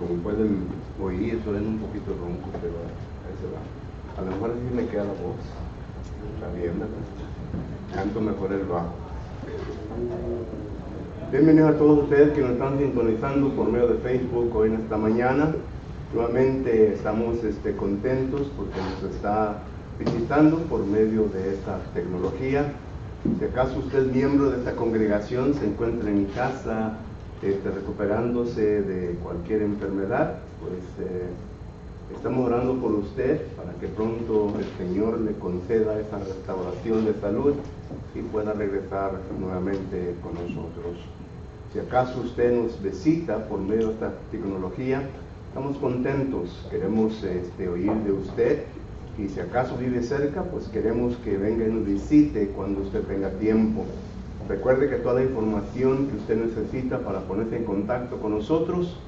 Como pueden oír, suena un poquito ronco, pero ahí se va. A lo mejor así me queda la voz. Está bien, ¿verdad? Canto mejor el bajo. Bienvenidos a todos ustedes que nos están sintonizando por medio de Facebook hoy en esta mañana. Nuevamente estamos contentos porque nos está visitando por medio de esta tecnología. Si acaso usted es miembro de esta congregación, se encuentra en casa recuperándose de cualquier enfermedad, pues estamos orando por usted para que pronto el Señor le conceda esa restauración de salud y pueda regresar nuevamente con nosotros. Si acaso usted nos visita por medio de esta tecnología, estamos contentos, queremos oír de usted, y si acaso vive cerca, pues queremos que venga y nos visite cuando usted tenga tiempo. Recuerde que toda la información que usted necesita para ponerse en contacto con nosotros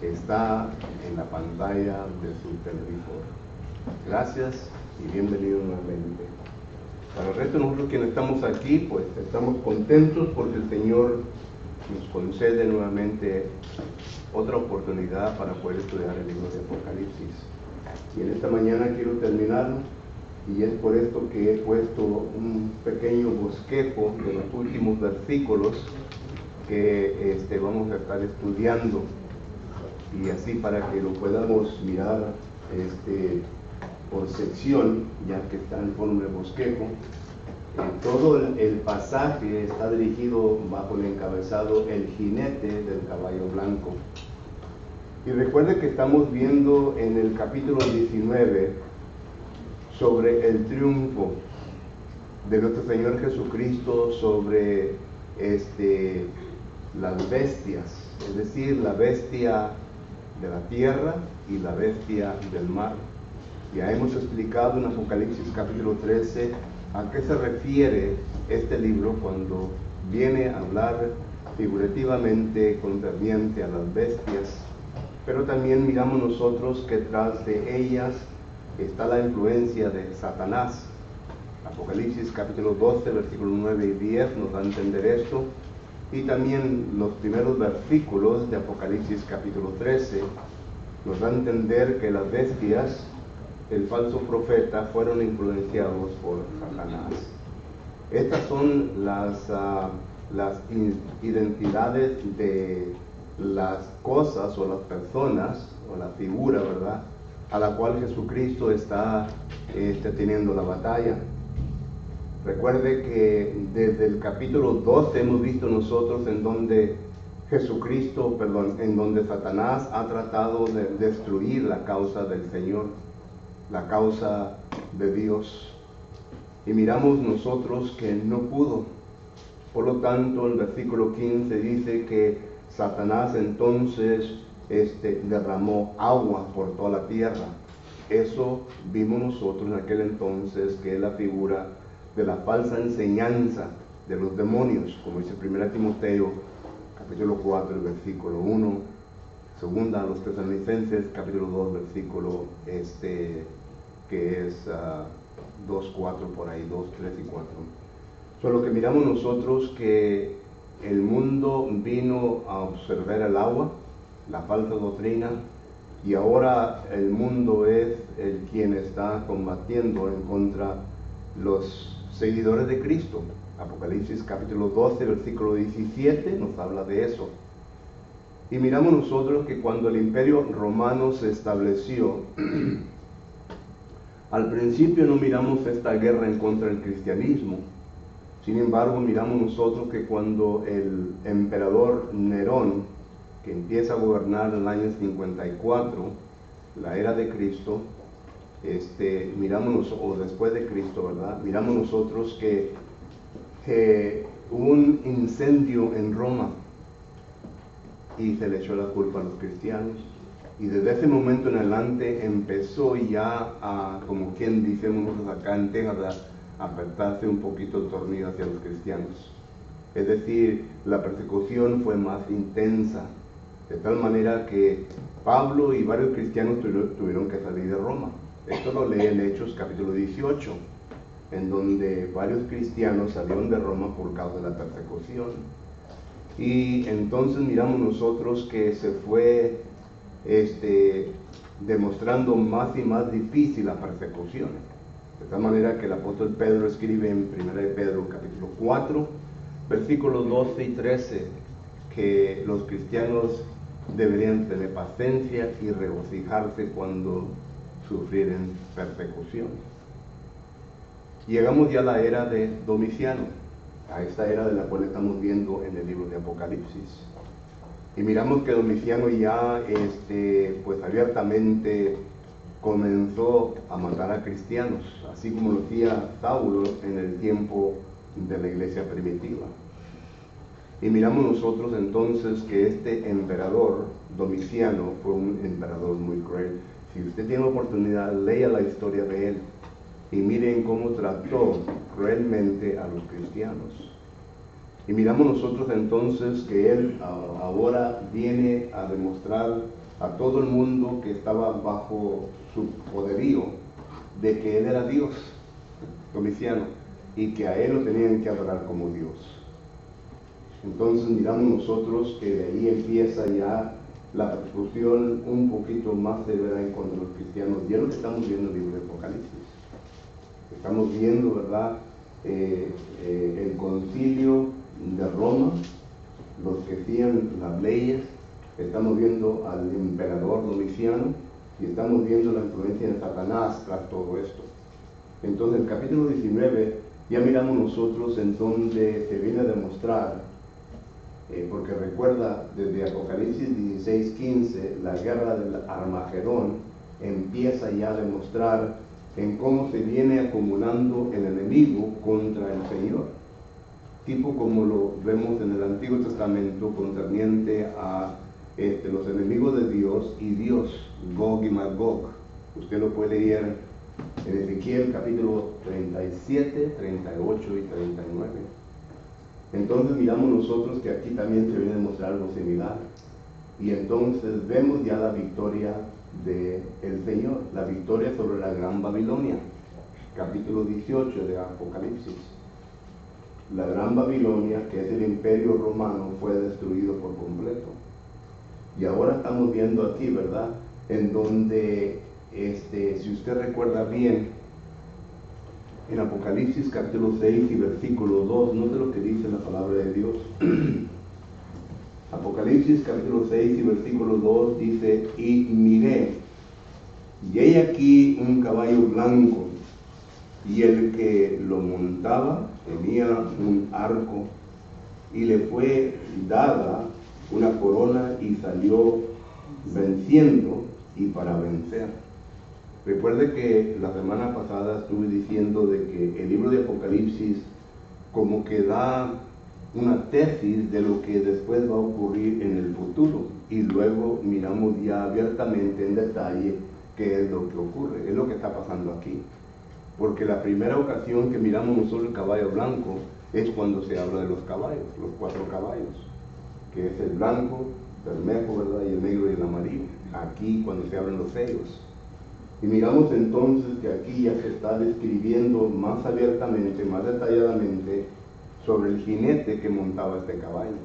está en la pantalla de su televisor. Gracias y bienvenido nuevamente. Para el resto de nosotros quienes estamos aquí, pues estamos contentos porque el Señor nos concede nuevamente otra oportunidad para poder estudiar el libro de Apocalipsis. Y en esta mañana quiero terminarlo, y es por esto que he puesto un pequeño bosquejo de los últimos versículos que vamos a estar estudiando, y así para que lo podamos mirar por sección, ya que está en forma de bosquejo. Todo el pasaje está dirigido bajo el encabezado El jinete del caballo blanco. Y recuerde que estamos viendo en el capítulo 19 sobre el triunfo de nuestro Señor Jesucristo sobre las bestias, es decir, la bestia de la tierra y la bestia del mar. Ya hemos explicado en Apocalipsis capítulo 13 a qué se refiere este libro cuando viene a hablar figurativamente concerniente a las bestias, pero también miramos nosotros que tras de ellas está la influencia de Satanás. Apocalipsis capítulo 12, versículos 9 y 10 nos da a entender esto, y también los primeros versículos de Apocalipsis capítulo 13 nos da a entender que las bestias, el falso profeta, fueron influenciados por Satanás. Estas son las identidades de las cosas o las personas o la figura, ¿verdad?, a la cual Jesucristo está teniendo la batalla. Recuerde que desde el capítulo 12 hemos visto nosotros en donde en donde Satanás ha tratado de destruir la causa del Señor, la causa de Dios. Y miramos nosotros que no pudo. Por lo tanto, el versículo 15 dice que Satanás entonces derramó agua por toda la tierra. Eso vimos nosotros en aquel entonces, que es la figura de la falsa enseñanza de los demonios, como dice 1 Timoteo capítulo 4, versículo 1, segunda a los Tesalonicenses capítulo 2, versículo que es 2, 4 por ahí, 2, 3 y 4. Solo que miramos nosotros que el mundo vino a observar el agua, la falsa doctrina, y ahora el mundo es el quien está combatiendo en contra los seguidores de Cristo. Apocalipsis capítulo 12, versículo 17 nos habla de eso. Y miramos nosotros que cuando el imperio romano se estableció, al principio no miramos esta guerra en contra del cristianismo. Sin embargo, miramos nosotros que cuando el emperador Nerón, que empieza a gobernar en el año 54, la era de Cristo, o después de Cristo, ¿verdad?, miramos nosotros que hubo un incendio en Roma y se le echó la culpa a los cristianos. Y desde ese momento en adelante empezó ya a, como quien decimos nosotros acá en Texas, a apretarse un poquito el tornillo hacia los cristianos. Es decir, la persecución fue más intensa, de tal manera que Pablo y varios cristianos tuvieron que salir de Roma. Esto lo lee en Hechos capítulo 18, en donde varios cristianos salieron de Roma por causa de la persecución. Y entonces miramos nosotros que se fue demostrando más y más difícil la persecución. De tal manera que el apóstol Pedro escribe en 1 de Pedro capítulo 4, versículos 12 y 13, que los cristianos deberían tener paciencia y regocijarse cuando sufrieren persecución. Llegamos ya a la era de Domiciano, a esta era de la cual estamos viendo en el libro de Apocalipsis. Y miramos que Domiciano ya pues abiertamente comenzó a matar a cristianos, así como lo hacía Saulo en el tiempo de la iglesia primitiva. Y miramos nosotros entonces que este emperador Domiciano fue un emperador muy cruel. Si usted tiene oportunidad, lea la historia de él y miren cómo trató cruelmente a los cristianos. Y miramos nosotros entonces que él ahora viene a demostrar a todo el mundo que estaba bajo su poderío de que él era Dios, Domiciano, y que a él lo tenían que adorar como Dios. Entonces miramos nosotros que de ahí empieza ya la persecución un poquito más severa en contra de los cristianos. Y es lo que estamos viendo en el libro de Apocalipsis. Estamos viendo, ¿verdad?, el concilio de Roma, los que hacían las leyes. Estamos viendo al emperador Domiciano y estamos viendo la influencia de Satanás tras todo esto. Entonces, en el capítulo 19 ya miramos nosotros en donde se viene a demostrar, porque recuerda, desde Apocalipsis 16:15, la guerra del Armagedón empieza ya a demostrar en cómo se viene acumulando el enemigo contra el Señor, tipo como lo vemos en el Antiguo Testamento concerniente a los enemigos de Dios y Dios, Gog y Magog. Usted lo puede leer en Ezequiel capítulo 37, 38 y 39. Entonces miramos nosotros que aquí también se viene a demostrar algo similar. Y entonces vemos ya la victoria del Señor, la victoria sobre la Gran Babilonia, capítulo 18 de Apocalipsis. La Gran Babilonia, que es el imperio romano, fue destruido por completo. Y ahora estamos viendo aquí, ¿verdad?, en donde, si usted recuerda bien, en Apocalipsis capítulo 6 y versículo 2, note lo que dice la palabra de Dios. Apocalipsis capítulo 6 y versículo 2 dice: y miré, y he aquí un caballo blanco, y el que lo montaba tenía un arco, y le fue dada una corona, y salió venciendo y para vencer. Recuerde que la semana pasada estuve diciendo de que el libro de Apocalipsis como que da una tesis de lo que después va a ocurrir en el futuro, y luego miramos ya abiertamente en detalle qué es lo que ocurre, es lo que está pasando aquí. Porque la primera ocasión que miramos nosotros el caballo blanco es cuando se habla de los caballos, los 4 caballos, que es el blanco, bermejo, ¿verdad?, y el negro y el amarillo. Aquí cuando se hablan los sellos. Y miramos entonces que aquí ya se está describiendo más abiertamente, más detalladamente, sobre el jinete que montaba este caballo,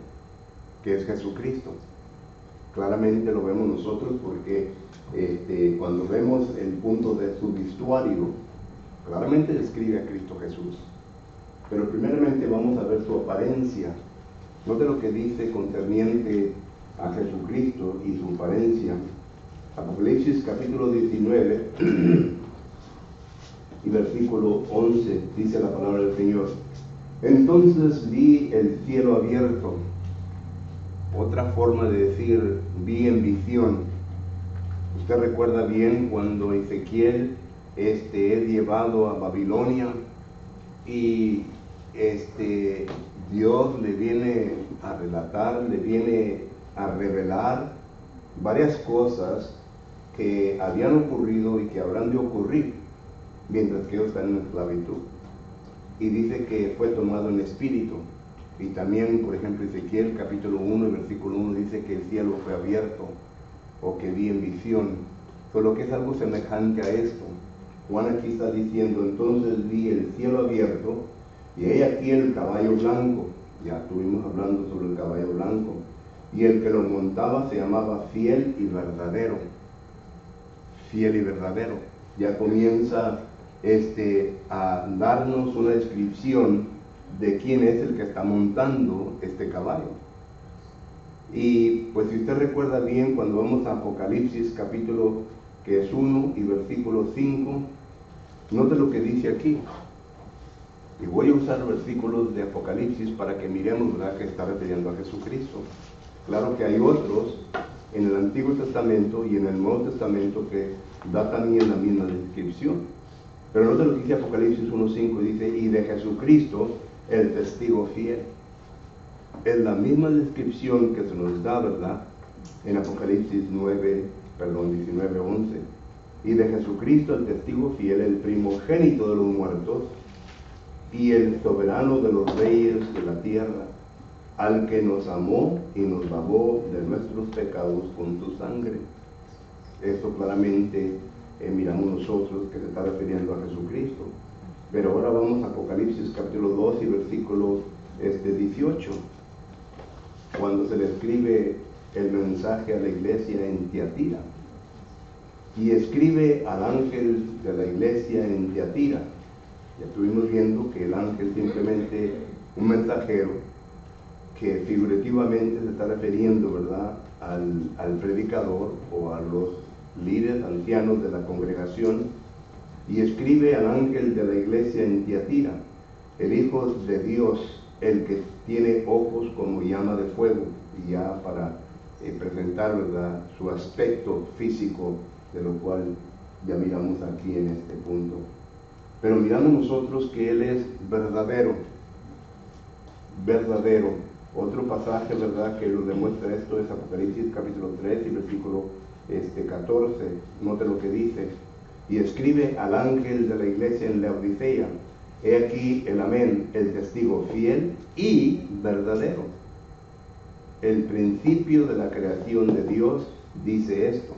que es Jesucristo. Claramente lo vemos nosotros porque cuando vemos el punto de su vestuario, claramente describe a Cristo Jesús. Pero primeramente vamos a ver su apariencia. Note lo que dice concerniente a Jesucristo y su apariencia. Apocalipsis capítulo 19 y versículo 11 dice la palabra del Señor: entonces vi el cielo abierto. Otra forma de decir vi en visión. Usted recuerda bien cuando Ezequiel es llevado a Babilonia y Dios le viene a relatar, le viene a revelar varias cosas que habían ocurrido y que habrán de ocurrir mientras que ellos están en esclavitud. Y dice que fue tomado en espíritu. Y también, por ejemplo, Ezequiel capítulo 1, versículo 1 dice que el cielo fue abierto, o que vi en visión. Solo que es algo semejante a esto. Juan aquí está diciendo: entonces vi el cielo abierto, y he aquí el caballo blanco. Ya estuvimos hablando sobre el caballo blanco. y el que lo montaba se llamaba Fiel y Verdadero. Fiel y verdadero. Ya comienza a darnos una descripción de quién es el que está montando este caballo. Y pues si usted recuerda bien, cuando vamos a Apocalipsis capítulo que es 1 y versículo 5, note lo que dice aquí. Y voy a usar versículos de Apocalipsis para que miremos, ¿verdad?, que está refiriendo a Jesucristo. Claro que hay otros en el Antiguo Testamento y en el Nuevo Testamento que da también la misma descripción. Pero note lo que dice Apocalipsis 1:5, dice, y de Jesucristo, el testigo fiel. Es la misma descripción que se nos da, ¿verdad?, en Apocalipsis 19:11. Y de Jesucristo, el testigo fiel, el primogénito de los muertos y el soberano de los reyes de la tierra, al que nos amó y nos lavó de nuestros pecados con su sangre. Esto claramente miramos nosotros que se está refiriendo a Jesucristo. Pero ahora vamos a Apocalipsis capítulo 2 y versículo 18, cuando se le escribe el mensaje a la iglesia en Tiatira. Y escribe al ángel de la iglesia en Tiatira. Ya estuvimos viendo que el ángel simplemente un mensajero que figurativamente se está refiriendo, ¿verdad?, al predicador o a los líderes ancianos de la congregación, y escribe al ángel de la iglesia en Tiatira, el Hijo de Dios, el que tiene ojos como llama de fuego, y ya para presentar, ¿verdad?, su aspecto físico, de lo cual ya miramos aquí en este punto. Pero miramos nosotros que Él es verdadero. Otro pasaje, ¿verdad?, que lo demuestra esto es Apocalipsis capítulo 3 y versículo 14. Note lo que dice. Y escribe al ángel de la iglesia en Laodicea, he aquí el amén, el testigo fiel y verdadero. El principio de la creación de Dios dice esto.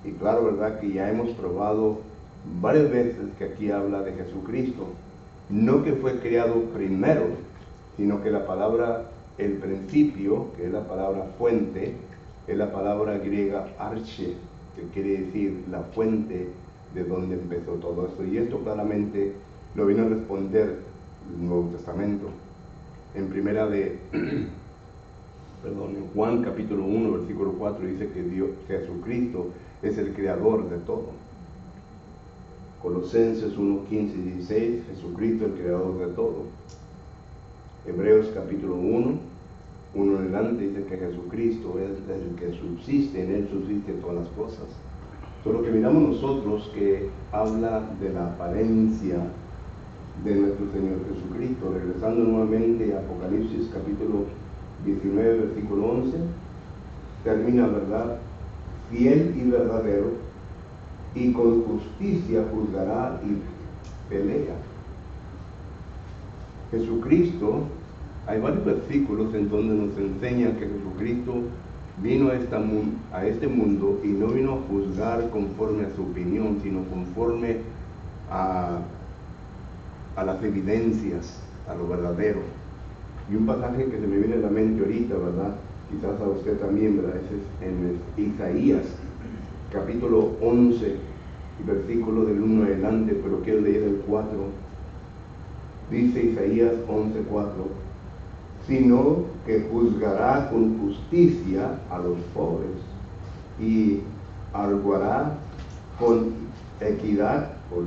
Y claro, ¿verdad?, que ya hemos probado varias veces que aquí habla de Jesucristo. No que fue creado primero, sino que la palabra, el principio, que es la palabra fuente, es la palabra griega arche, que quiere decir la fuente de donde empezó todo esto. Y esto claramente lo viene a responder el Nuevo Testamento. En en Juan capítulo 1, versículo 4, dice que Jesucristo es el creador de todo. Colosenses 1, 15 y 16, Jesucristo el creador de todo. Hebreos capítulo 1 en adelante dice que Jesucristo es el que subsiste, en Él subsisten todas las cosas. Solo que miramos nosotros que habla de la apariencia de nuestro Señor Jesucristo. Regresando nuevamente a Apocalipsis capítulo 19, versículo 11, termina, ¿verdad?, fiel y verdadero, y con justicia juzgará y pelea. Jesucristo, hay varios versículos en donde nos enseñan que Jesucristo vino a este mundo y no vino a juzgar conforme a su opinión, sino conforme a las evidencias, a lo verdadero. Y un pasaje que se me viene a la mente ahorita, ¿verdad?, quizás a usted también, ¿verdad?, ese es en Isaías capítulo 11 y versículo del 1 adelante, pero quiero leer el 4. Dice Isaías 11:4, sino que juzgará con justicia a los pobres y arguirá con equidad por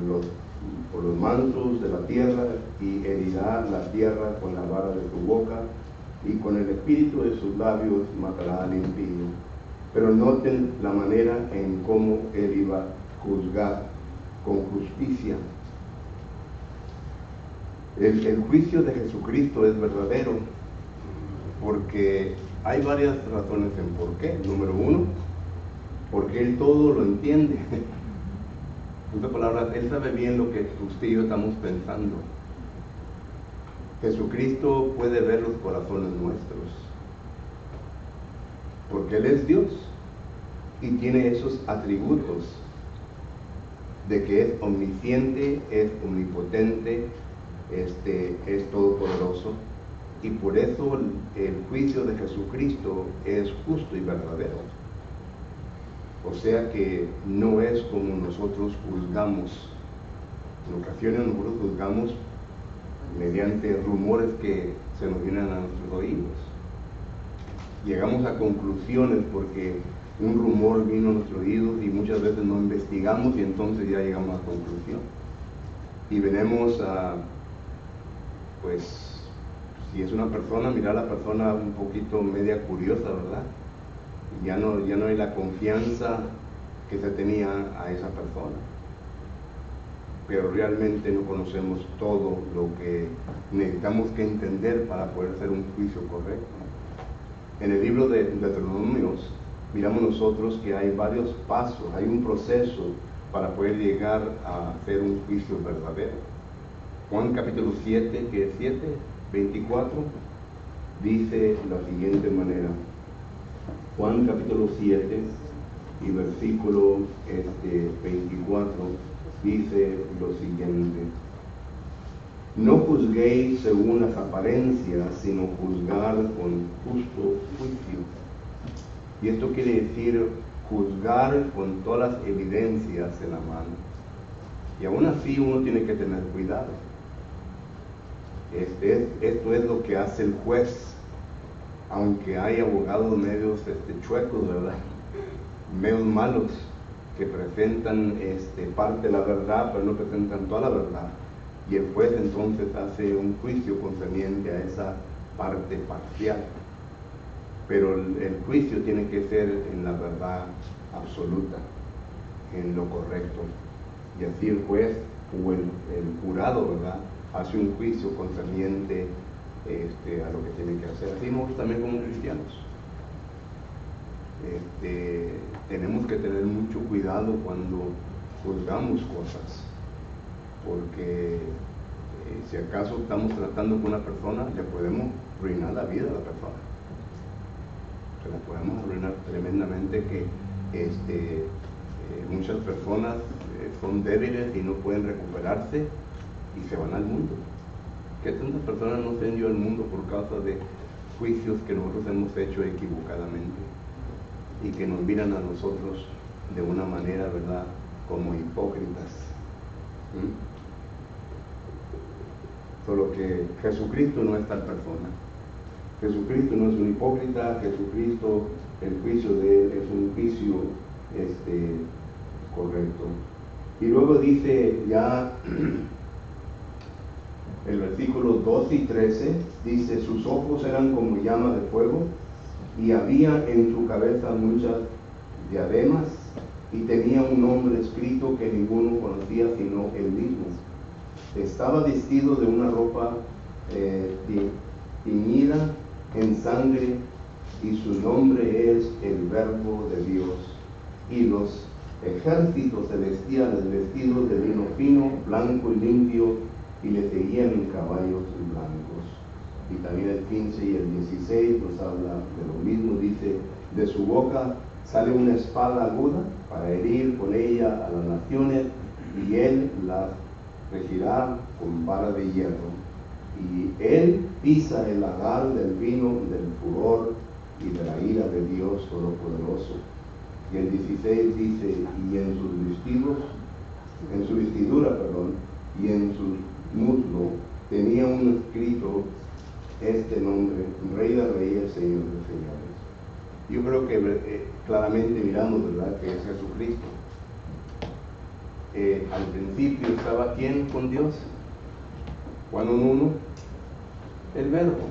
los mansos de la tierra, y herirá la tierra con la vara de su boca, y con el espíritu de sus labios matará al impío. Pero noten la manera en cómo Él iba a juzgar con justicia. El juicio de Jesucristo es verdadero, porque hay varias razones en por qué. Número 1, porque Él todo lo entiende. En otras palabras, Él sabe bien lo que usted y yo estamos pensando. Jesucristo puede ver los corazones nuestros, porque Él es Dios y tiene esos atributos de que es omnisciente, es omnipotente, es todopoderoso. y por eso el juicio de Jesucristo es justo y verdadero. O sea que no es como nosotros juzgamos. En ocasiones nosotros juzgamos mediante rumores que se nos vienen a nuestros oídos. Llegamos a conclusiones porque un rumor vino a nuestros oídos y muchas veces no investigamos y entonces ya llegamos a conclusión. Y venimos a, pues, si es una persona, mirar a la persona un poquito media curiosa, ¿verdad? Ya no hay la confianza que se tenía a esa persona. Pero realmente no conocemos todo lo que necesitamos que entender para poder hacer un juicio correcto. En el libro de Deuteronomios miramos nosotros que hay varios pasos, hay un proceso para poder llegar a hacer un juicio verdadero. Juan capítulo 7, que es 7, 24, dice la siguiente manera. Juan capítulo 7 y versículo 24 dice lo siguiente: no juzguéis según las apariencias, sino juzgar con justo juicio. Y esto quiere decir juzgar con todas las evidencias en la mano. Y aún así uno tiene que tener cuidado. Esto es lo que hace el juez, aunque hay abogados medios chuecos, ¿verdad? Medios malos, que presentan parte de la verdad, pero no presentan toda la verdad. Y el juez entonces hace un juicio concerniente a esa parte parcial. Pero el juicio tiene que ser en la verdad absoluta, en lo correcto. Y así el juez o el jurado, ¿verdad?, hace un juicio concerniente a lo que tiene que hacer. Así nosotros también como cristianos. Tenemos que tener mucho cuidado cuando juzgamos cosas, porque si acaso estamos tratando con una persona, le podemos arruinar la vida a la persona. Se la podemos arruinar tremendamente, que muchas personas son débiles y no pueden recuperarse y se van al mundo. Que tantas personas no se han ido al mundo por causa de juicios que nosotros hemos hecho equivocadamente y que nos miran a nosotros de una manera, ¿verdad?, como hipócritas. Solo que Jesucristo no es tal persona. Jesucristo no es un hipócrita. Jesucristo, el juicio de él es un juicio correcto. Y luego dice ya el versículo 12 y 13, dice: sus ojos eran como llama de fuego, y había en su cabeza muchas diademas, y tenía un nombre escrito que ninguno conocía sino él mismo. Estaba vestido de una ropa tiñida en sangre, y su nombre es el Verbo de Dios. Y los ejércitos celestiales vestidos de lino fino, blanco y limpio, y le seguían en caballos blancos. Y también el 15 y el 16 nos habla de lo mismo. Dice: de su boca sale una espada aguda para herir con ella a las naciones, y él las regirá con vara de hierro. Y él pisa el lagar del vino del furor y de la ira de Dios Todopoderoso. Y el 16 dice: y en su vestidura, y en su muslo tenía un escrito este nombre: Rey de Reyes, Señor de Señores. Yo creo que claramente miramos, ¿verdad?, que es Jesucristo. Al principio estaba ¿quién con Dios? Juan 1:1, el Verbo.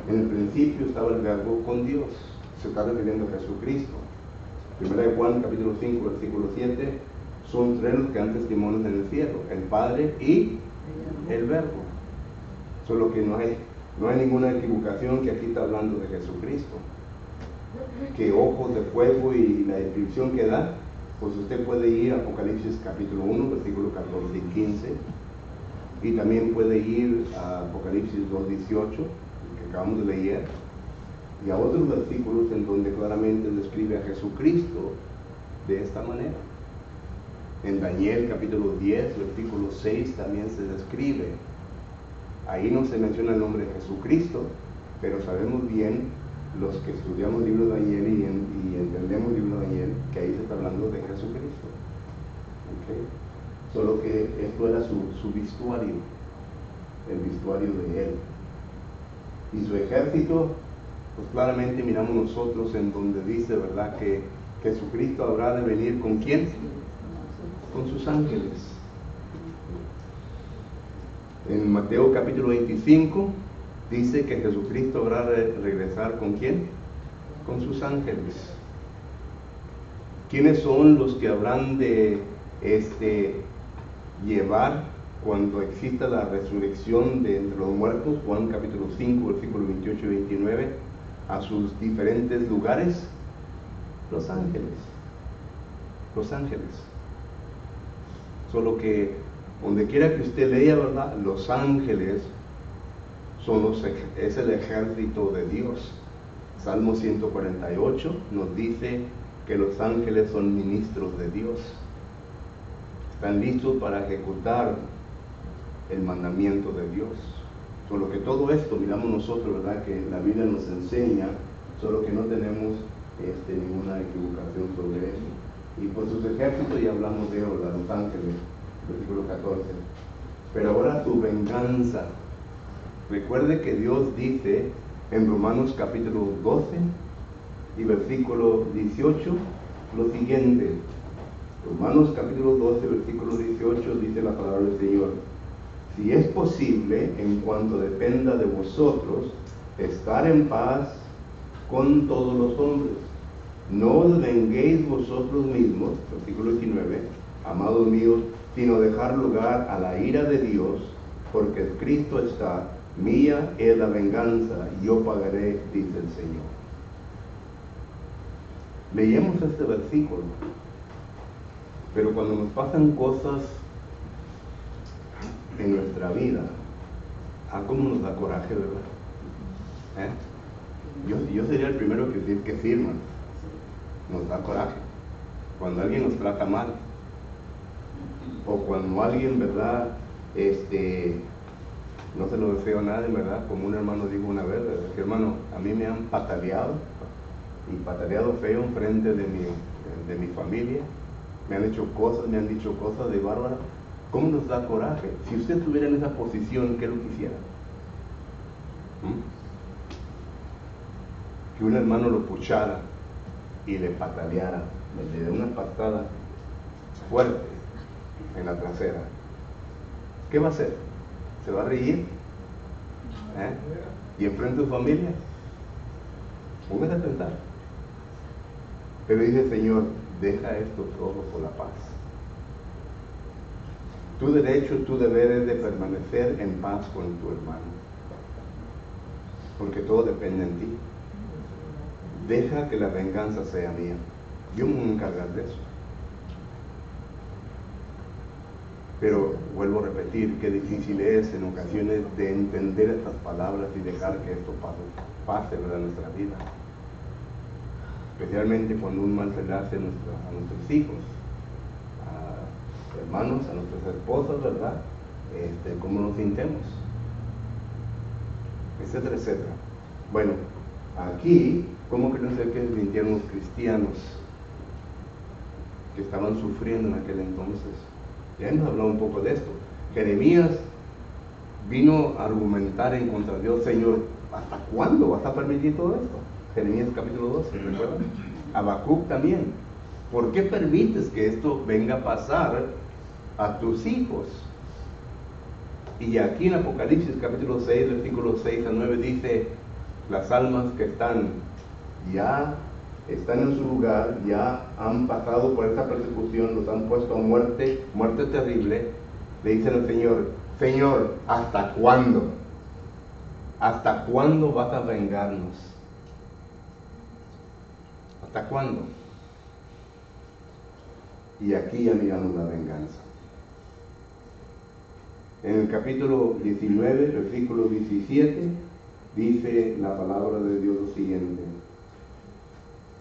En el principio estaba el Verbo con Dios. Se está refiriendo a Jesucristo. Primera de Juan capítulo 5 versículo 7, son tres los que dan testimonios en el cielo: el Padre y el Verbo. Solo que no hay ninguna equivocación, que aquí está hablando de Jesucristo. Que ojos de fuego, y la descripción que da, pues usted puede ir a Apocalipsis capítulo 1 versículo 14 y 15, y también puede ir a Apocalipsis 2:18, que acabamos de leer, y a otros versículos en donde claramente describe a Jesucristo de esta manera. En Daniel capítulo 10 versículo 6 también se describe Ahí no se menciona el nombre de Jesucristo, pero sabemos bien, los que estudiamos el libro de Daniel y entendemos el libro de Daniel, que ahí se está hablando de Jesucristo. ¿Okay? Solo que esto era su vestuario, el vestuario de él. Y su ejército, pues claramente miramos nosotros en donde dice, ¿verdad?, que Jesucristo habrá de venir ¿con quién? Con sus ángeles. En Mateo capítulo 25 dice que Jesucristo habrá de regresar ¿con quién? Con sus ángeles. ¿Quiénes son los que habrán de llevar cuando exista la resurrección de entre los muertos? Juan capítulo 5, versículos 28 y 29, a sus diferentes lugares. Los ángeles. Los ángeles. Solo que donde quiera que usted lea, ¿verdad?, los ángeles es el ejército de Dios. Salmo 148 nos dice que los ángeles son ministros de Dios. Están listos para ejecutar el mandamiento de Dios. Solo que todo esto miramos nosotros, ¿verdad?, que la Biblia nos enseña, solo que no tenemos ninguna equivocación sobre eso. Y por sus ejércitos ya hablamos de ellos, los ángeles, versículo 14. Pero ahora su venganza. Recuerde que Dios dice en Romanos capítulo 12 y versículo 18 lo siguiente. Romanos capítulo 12, versículo 18 dice la palabra del Señor: si es posible, en cuanto dependa de vosotros, estar en paz con todos los hombres. No os venguéis vosotros mismos, versículo 19, amados míos, sino dejar lugar a la ira de Dios, porque escrito está: mía es la venganza, yo pagaré, dice el Señor. Leemos este versículo, pero cuando nos pasan cosas en nuestra vida, ¿cómo nos da coraje, verdad? Yo sería el primero que firma. Nos da coraje cuando alguien nos trata mal, o cuando alguien, ¿verdad?, no se lo deseo a nadie, ¿verdad? Como un hermano dijo una vez, ¿verdad?, que hermano, a mí me han pataleado, y pataleado feo en frente de mi familia. Me han hecho cosas, me han dicho cosas de bárbara. ¿Cómo nos da coraje? Si usted estuviera en esa posición, ¿qué lo quisiera? Que un hermano lo puchara y le pataleara, le dé una patada fuerte en la trasera. ¿Qué va a hacer? ¿Se va a reír? ¿Y enfrente de su familia? Póngase a pensar. Pero dice el Señor: deja esto todo por la paz. Tu derecho, tu deber es de permanecer en paz con tu hermano, porque todo depende en ti. Deja que la venganza sea mía. Yo me voy a encargar de eso. Pero vuelvo a repetir, qué difícil es en ocasiones de entender estas palabras y dejar que esto pase, ¿verdad?, en nuestra vida. Especialmente cuando un mal se le hace a nuestros hijos, a hermanos, a nuestras esposas, ¿verdad? Cómo nos sintemos, etcétera, etcétera. Bueno, aquí, ¿cómo creen ustedes que se sintieron los cristianos que estaban sufriendo en aquel entonces? Ya hemos hablado un poco de esto. Jeremías vino a argumentar en contra de Dios: Señor, ¿hasta cuándo vas a permitir todo esto? Jeremías capítulo 12, ¿recuerdan? Habacuc también: ¿por qué permites que esto venga a pasar a tus hijos? Y aquí en Apocalipsis capítulo 6, versículos 6 a 9 dice: las almas que están en su lugar, ya han pasado por esta persecución, los han puesto a muerte terrible, le dicen al Señor: Señor, ¿hasta cuándo? ¿Hasta cuándo vas a vengarnos? ¿Hasta cuándo? Y aquí ya miramos la venganza. En el capítulo 19, versículo 17, dice la palabra de Dios lo siguiente.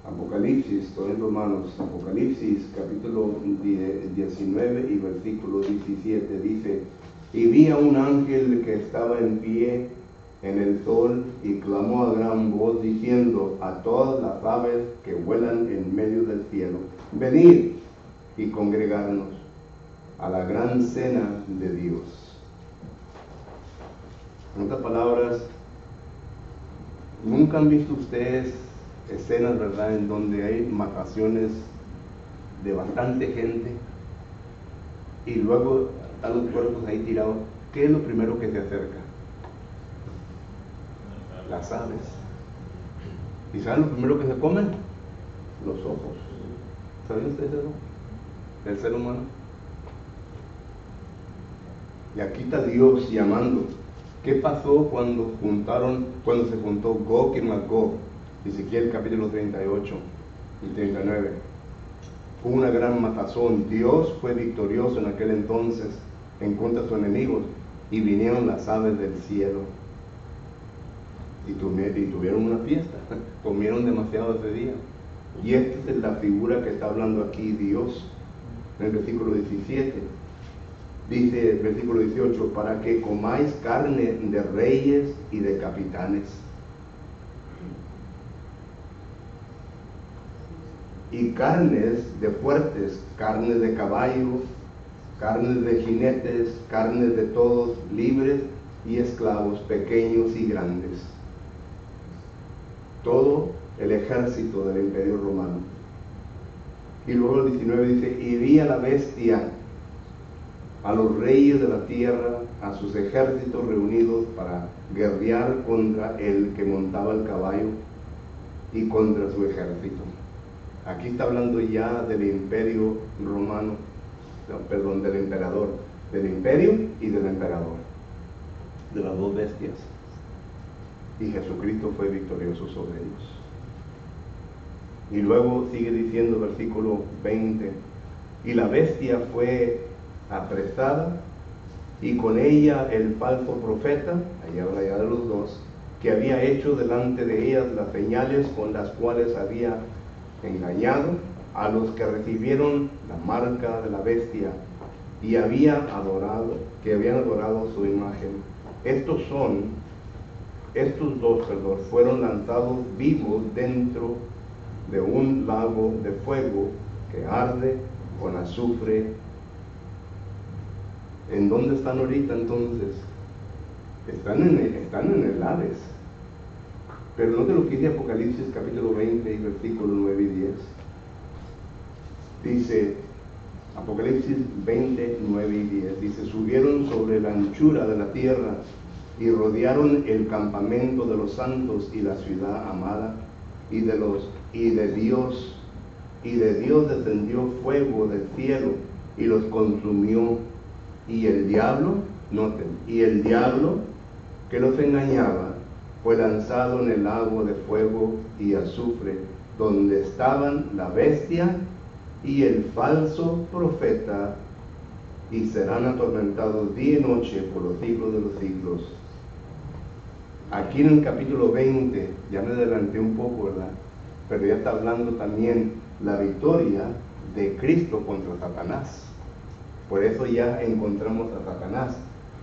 Apocalipsis, estoy en Romanos, Apocalipsis capítulo 19 y versículo 17 dice: Y vi a un ángel que estaba en pie en el sol y clamó a gran voz diciendo a todas las aves que vuelan en medio del cielo: venid y congregarnos a la gran cena de Dios. En otras palabras, ¿nunca han visto ustedes escenas, verdad, en donde hay mataciones de bastante gente y luego están los cuerpos ahí tirados? ¿Qué es lo primero que se acerca? Las aves. ¿Y saben lo primero que se comen? Los ojos. ¿Saben ustedes eso? Del ser humano. Y aquí está Dios llamando. ¿Qué pasó cuando se juntó Gog y Magog? Ezequiel capítulo 38 y 39. Fue una gran matazón. Dios fue victorioso en aquel entonces en contra de sus enemigos, y vinieron las aves del cielo y tuvieron una fiesta. Comieron demasiado ese día. Y esta es la figura que está hablando aquí Dios en el versículo 17. Dice el versículo 18: para que comáis carne de reyes y de capitanes, y carnes de fuertes, carnes de caballos, carnes de jinetes, carnes de todos, libres y esclavos, pequeños y grandes. Todo el ejército del Imperio Romano. Y luego el 19 dice: y vi a la bestia, a los reyes de la tierra, a sus ejércitos reunidos para guerrear contra el que montaba el caballo y contra su ejército. Aquí está hablando ya del Imperio Romano, del emperador, del imperio y del emperador, de las dos bestias. Y Jesucristo fue victorioso sobre ellos. Y luego sigue diciendo versículo 20: y la bestia fue apresada, y con ella el falso profeta, ahí habla ya de los dos, que había hecho delante de ellas las señales con las cuales había engañado a los que recibieron la marca de la bestia y que habían adorado su imagen. Estos dos fueron lanzados vivos dentro de un lago de fuego que arde con azufre. ¿En dónde están ahorita entonces? Están en el Hades. Pero note lo que dice Apocalipsis capítulo 20 y versículos 9 y 10. Dice Apocalipsis 20, 9 y 10. Dice: subieron sobre la anchura de la tierra y rodearon el campamento de los santos y la ciudad amada, y de Dios descendió fuego del cielo y los consumió. Y el diablo, noten, y el diablo que los engañaba fue lanzado en el lago de fuego y azufre, donde estaban la bestia y el falso profeta, y serán atormentados día y noche por los siglos de los siglos. Aquí en el capítulo 20, ya me adelanté un poco, ¿verdad? Pero ya está hablando también la victoria de Cristo contra Satanás. Por eso ya encontramos a Satanás.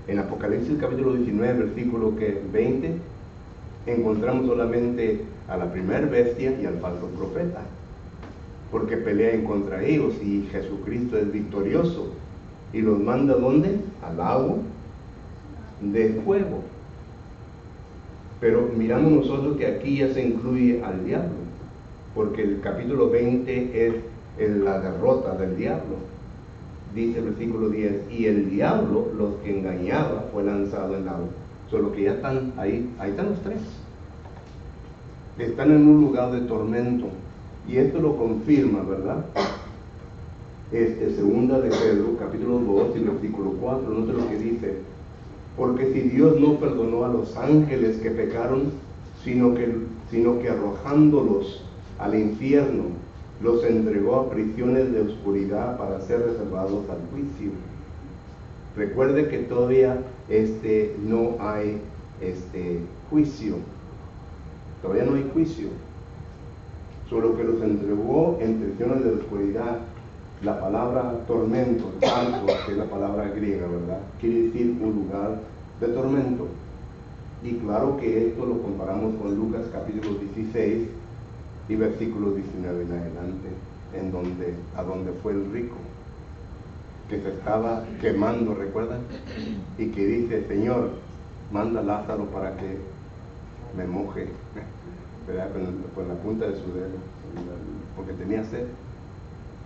En Apocalipsis capítulo 19, versículo 20, encontramos solamente a la primer bestia y al falso profeta, porque pelean contra ellos, y Jesucristo es victorioso y los manda ¿dónde? Al lago de fuego. Pero miramos nosotros que aquí ya se incluye al diablo, porque el capítulo 20 es la derrota del diablo. Dice el versículo 10: y el diablo, los que engañaba, fue lanzado en lago. Solo que ya están ahí están los tres. Están en un lugar de tormento. Y esto lo confirma, ¿verdad? Segunda de Pedro, capítulo 2 y versículo 4, no sé lo que dice: porque si Dios no perdonó a los ángeles que pecaron, sino que arrojándolos al infierno, los entregó a prisiones de oscuridad para ser reservados al juicio. Recuerde que todavía no hay juicio. Todavía no hay juicio. Solo que los entregó en prisiones de oscuridad La palabra tormento, Tarsos, que es la palabra griega, ¿verdad? Quiere decir un lugar de tormento. Y claro que esto lo comparamos con Lucas capítulo 16 y versículo 19 en adelante, a donde fue el rico, que se estaba quemando, ¿recuerdan? Y que dice, Señor, manda a Lázaro para que me moje, ¿verdad? Con la punta de su dedo, porque tenía sed.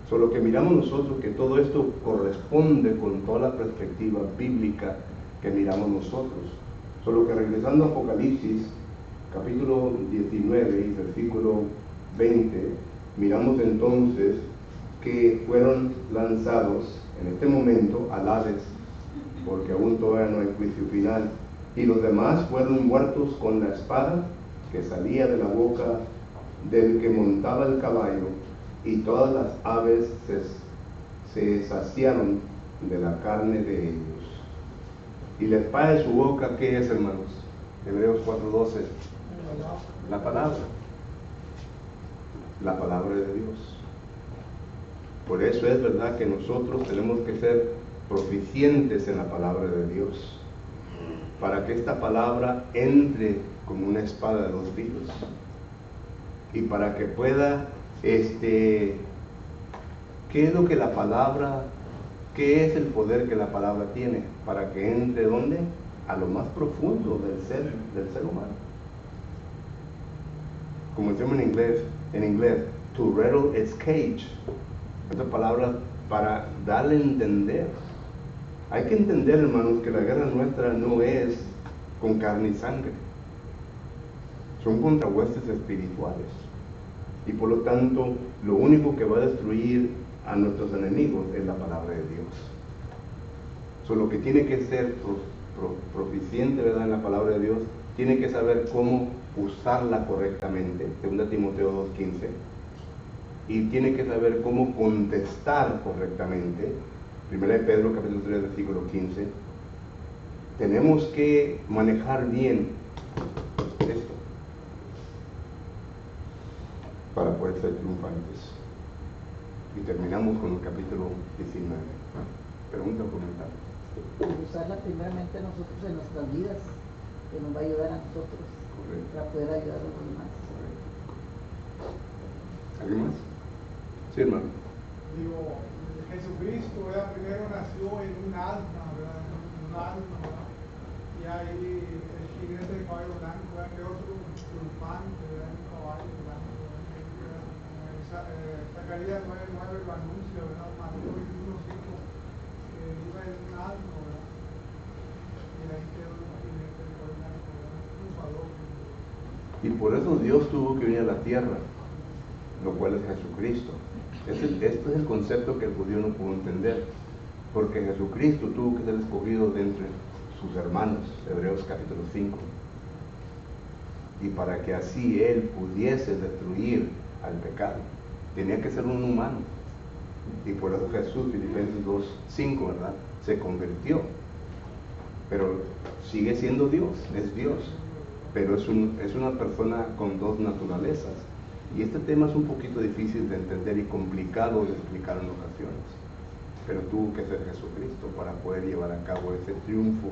Solo que miramos nosotros que todo esto corresponde con toda la perspectiva bíblica que miramos nosotros. Solo que regresando a Apocalipsis, capítulo 19 y versículo 20, miramos entonces que fueron lanzados en este momento al Hades, porque aún todavía no hay juicio final, y los demás fueron muertos con la espada que salía de la boca del que montaba el caballo, y todas las aves se saciaron de la carne de ellos. Y la espada de su boca, ¿qué es, hermanos? Hebreos 4:12, la palabra de Dios. Por eso es verdad que nosotros tenemos que ser proficientes en la palabra de Dios, para que esta palabra entre como una espada de dos filos, y para que pueda, ¿qué es lo que la palabra, qué es el poder que la palabra tiene? Para que entre, ¿dónde? A lo más profundo del ser humano. Como decimos en inglés, to rattle its cage. Esta palabra para darle a entender. Hay que entender, hermanos, que la guerra nuestra no es con carne y sangre. Son contra huestes espirituales. Y por lo tanto, lo único que va a destruir a nuestros enemigos es la palabra de Dios. Solo que tiene que ser proficiente, ¿verdad?, en la palabra de Dios, tiene que saber cómo usarla correctamente, 2 Timoteo 2:15, y tiene que saber cómo contestar correctamente, 1 Pedro capítulo 3 versículo 15. Tenemos que manejar bien esto para poder ser triunfantes. Y terminamos con el capítulo 19. Pregunta o comentario. Usarla primeramente nosotros en nuestras vidas, que nos va a ayudar a nosotros. Correcto. Para poder ayudar a los demás. ¿Alguien más? Sí, hermano. Digo, Jesucristo, ¿verdad? Primero nació en un alma, ¿verdad? En un alma, ¿verdad? Y ahí el jinete de caballo blanco, ¿verdad? Que otro triunfante, ¿verdad? Un caballo blanco, ¿verdad? Zacarías 9:9 lo anuncia, ¿verdad? Mateo 21:5, que iba en un alma, ¿verdad? Y ahí quedó el jinete de caballo blanco, ¿verdad? Triunfador. Y por eso Dios tuvo que venir a la tierra, lo cual es Jesucristo. Este es el concepto que el judío no pudo entender, porque Jesucristo tuvo que ser escogido de entre sus hermanos, Hebreos capítulo 5, y para que así Él pudiese destruir al pecado, tenía que ser un humano, y por eso Jesús, Filipenses 2:5, ¿verdad?, se convirtió, pero sigue siendo Dios, es Dios, pero es una persona con dos naturalezas. Y este tema es un poquito difícil de entender y complicado de explicar en ocasiones, pero tuvo que ser Jesucristo para poder llevar a cabo ese triunfo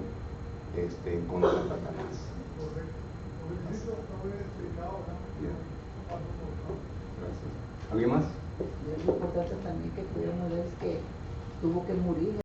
contra Satanás. Bien. Gracias. ¿Alguien más? Y es importante también que pudiéramos ver que tuvo que morir